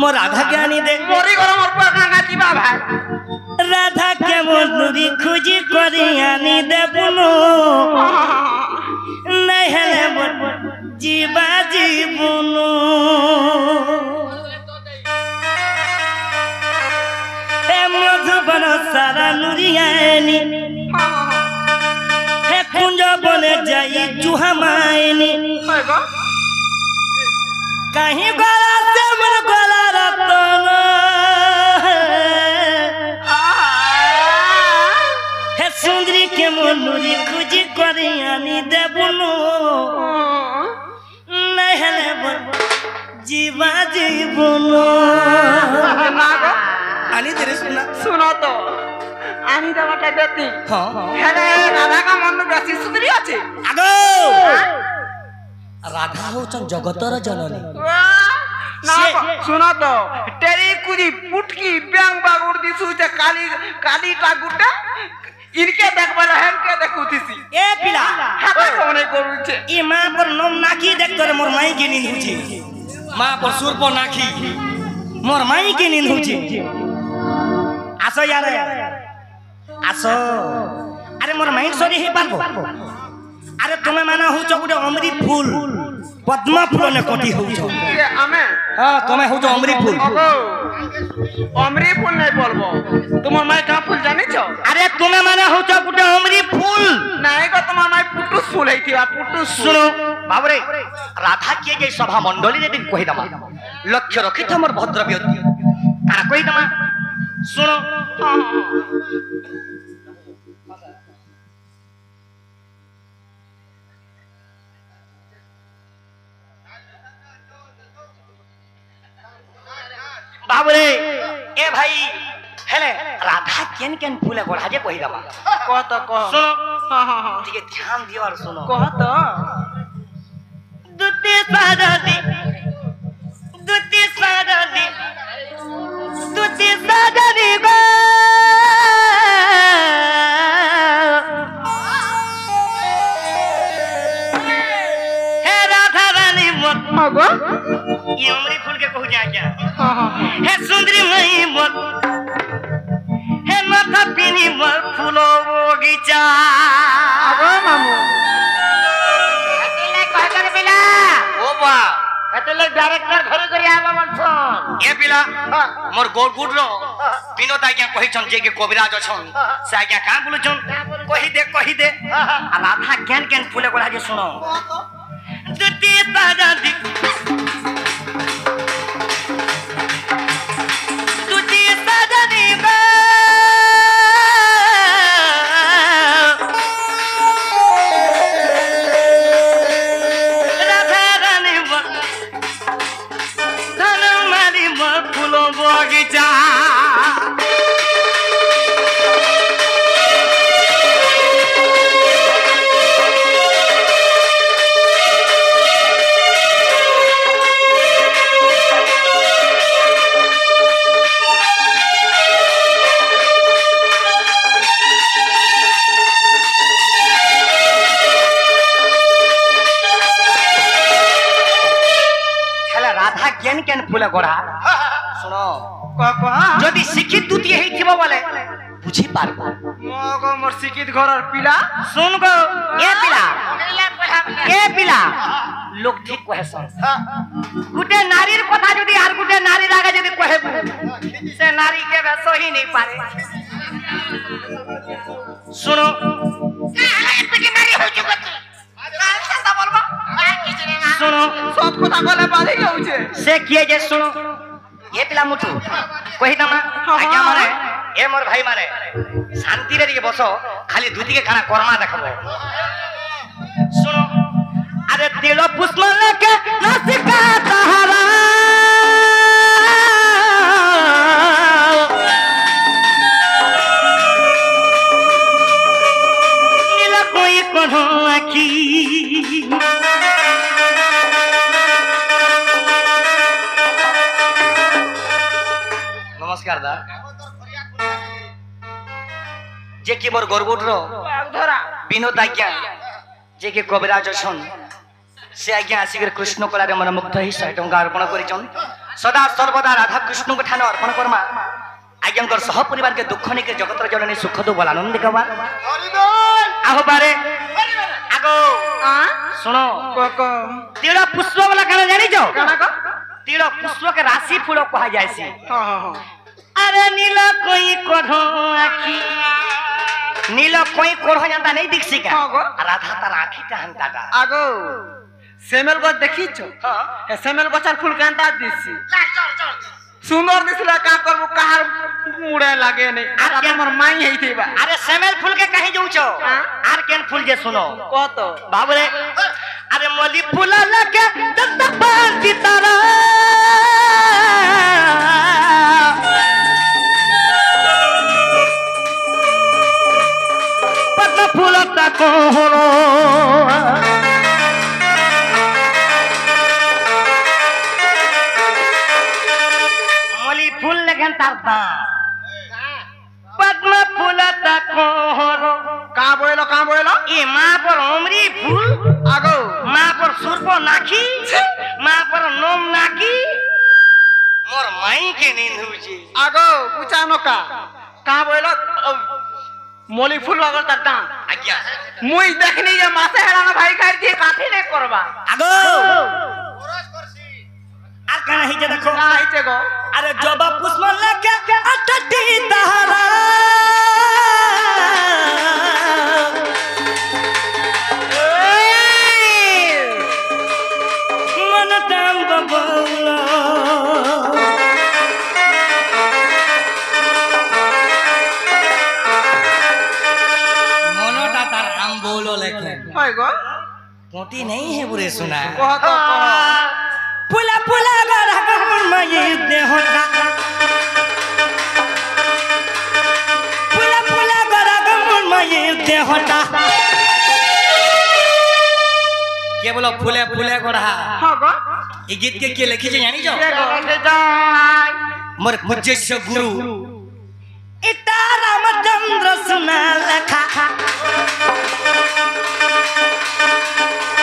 मो राधा के आनी दे मोरी घर मोर पर गंगा जीवा भाई राधा के मोरी खुजी करी आनी दे बुनो नहीं हेले जीवा जीवनो हे मधुबन सारा नुरियानी हे कुंज बने जाई चूहा मायनी कहीं गला से मन गला रतन हे सुंदरी के मोनुरी खुजी करी आनी देबुनो नहीं हेले जीवा जीवनो आनी तेरे सुनो तो आनी देवाटा देती हेले राधा का मन बेसी सुंदरी আছে আগো राधा होचन जगतर जननी ना सुनो तो तेरी कुदी पुटकी ब्यांग बागुर दिसु जे काली काली टागुटा इनके देखबला हम के देखुतिसी ए पिला हाथा कोने करूचे ई मां पर नम नाखी देख तोरे मोर माई के नींद होची मां पर सुर पर नाखी मोर माई के नींद होची आसो यार आसो अरे मोर माई सरी हे पारबो अरे तुम्हें माना हो गुटे अमृत फूल पद्मा फूल ने कोटी हो आमे हां तुम्हें हो अमृत फूल अमृत फूल नहीं बोलबो तुम माई का फूल जानि छो अरे तुम्हें माना हो गुटे अमृत फूल नहीं को तुम माई पुटुस फूल हैथिवा पुटुस सुनो बाबरे राधा के जे सभा मंडली रे दिन कहि दमा लक्ष्य रखि हमर भद्र व्यक्ति काना कहि दमा सुनो बाबरे ए भाई हेले राधा केन केन फूले गोढ़ा जे कहि दमा कह तो कह सुनो हां हां हां ठीक है ध्यान दियो और सुनो कह तो दुती सारदी गो हे राधा रानी मोर मगो ये अमरी फूल के कहू जा क्या हां हां हे सुंदरी मई मोर हे माथा पिनी मोर फूलो बगीचा अगो मामू अकेले कह कर बिला ओ बा एतले डायरेक्टर घरे करी आबा मनछन ए बिला मोर गोल गुड रो विनोद आज्ञा कहि छन जे के कविराज छन से आज्ञा का बोलु छन कहि दे आ राधा केन केन फूले गोला जे सुनो दुती सारदी केन फूले गोढ़ा सुनो जदि शिक्षित दूती ही थिबो बोले बुझी पारबो मगो मोर शिक्षित घरर पिला सुन गो ए पिला लोग ठीक कहे सन गुटे नारीर कथा जदि आर गुटे नारी लागे जदि कहे से नारी के वैसो ही नहीं पारे सुनो एतकी नारी हो जुगती काल बोलबो सुनो सब কথা গলে বালি যাউছে से किए जे सुनो ये पिला मुठू कहि दमा आज्ञा माने ए मोर भाई माने शांति रे के बसो खाली दूती के खाना कर्मा देखबो सुनो अरे तेलो पुष्प लेके नासिका तहरा नीला कोई कढ़ो आखी नमस्कार दा जे कि मोर गरगुट रो धरा विनोद आज्ञा जे कि कविराज छन से आज्ञा आसिक कृष्ण कलारे मन मुग्ध ही 100 टंका अर्पण करिछन सदा सर्वदा राधा कृष्ण को ठान अर्पण करमा आज्ञाकर सह परिवार के दुख नहीं के जगत जननी सुख दो बोल आनंद कबा आहो बारे आगो सुनो तीड़ पुष्प वाला कहना जानी जो तीड़ पुष्प के राशि फूल कहा जाए सी अरे नीला कोई कोढ़ो आखी नीला कोई कोढ़ो जानता नहीं दिख सिका राधा तार आखी टांगता का आगो सेमेल गछ देखी छो हां सेमेल गछर फूल कांता दिसी सुंदर दिसला का करबो कहार मुड़े लागे नहीं आ हमर माई हेई थेबा अरे सेमेल फूल के कहीं जाऊ छो आर केन फूल जे सुनो को तो बाबू रे अरे मली फूल लगे दत्त पांती तारा पद्म फूल ता कोहरो फूल लगन तारता पद्म फूल कोहरो का बोलो ये मां पर उमरी फूल आगो मां पर सुरपो नाखी मां पर नोम नाखी मोर माई के नींद हुजी आगो पूछा नो का बोलो मोली फूल अगर तारता आज्ञा मुई देखनी जे मासे हेला ना भाई खाई थी काठी नहीं करबा आगो आर कहना ही जे देखो का ही जे गो अरे जोबा पुष्प लगे अटटी तहरा मन तम बबला मनोटा तार हम बोलो लेके हाय गो कोटी नहीं है बुरे सुना कह तो पुला पुला गरगुन मई देहटा पुला पुला गरगुन मई देहटा के बोलो फूले फूले गढ़ा हां गो ई गीत के लिखी जे जानी जो मोर पूज्य गुरु इता रामचंद्र सुना लखा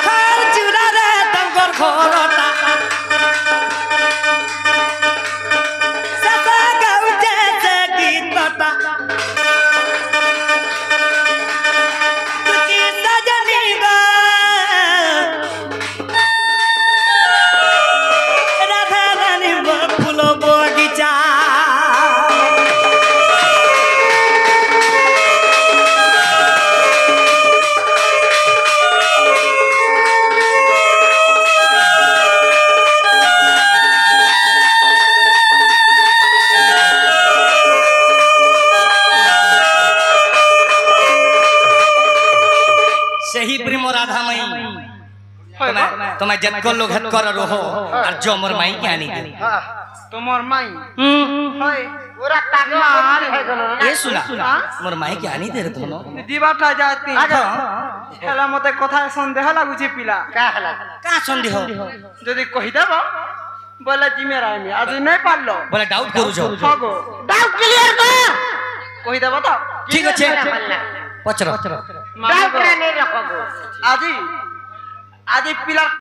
हर जुरा रे तंगर घोरटा तुम्हें जतको लोग हत कर रहो और जो मोर माई के आनी दे तोमर माई होय पूरा तागमार है गनो ये सुना मोर माई के आनी दे रे तोनो दीबाटा जाती हेला मते कथा संदेह लागुची पिला का संदेह जदी कहि देबो बोले जिमेरा में आज नहीं पारलो बोले डाउट करू जो हगो डाउट क्लियर कर कहि देबो तो ठीक আছে पचरो डाउट नहीं रखोगो आजी आजी पिला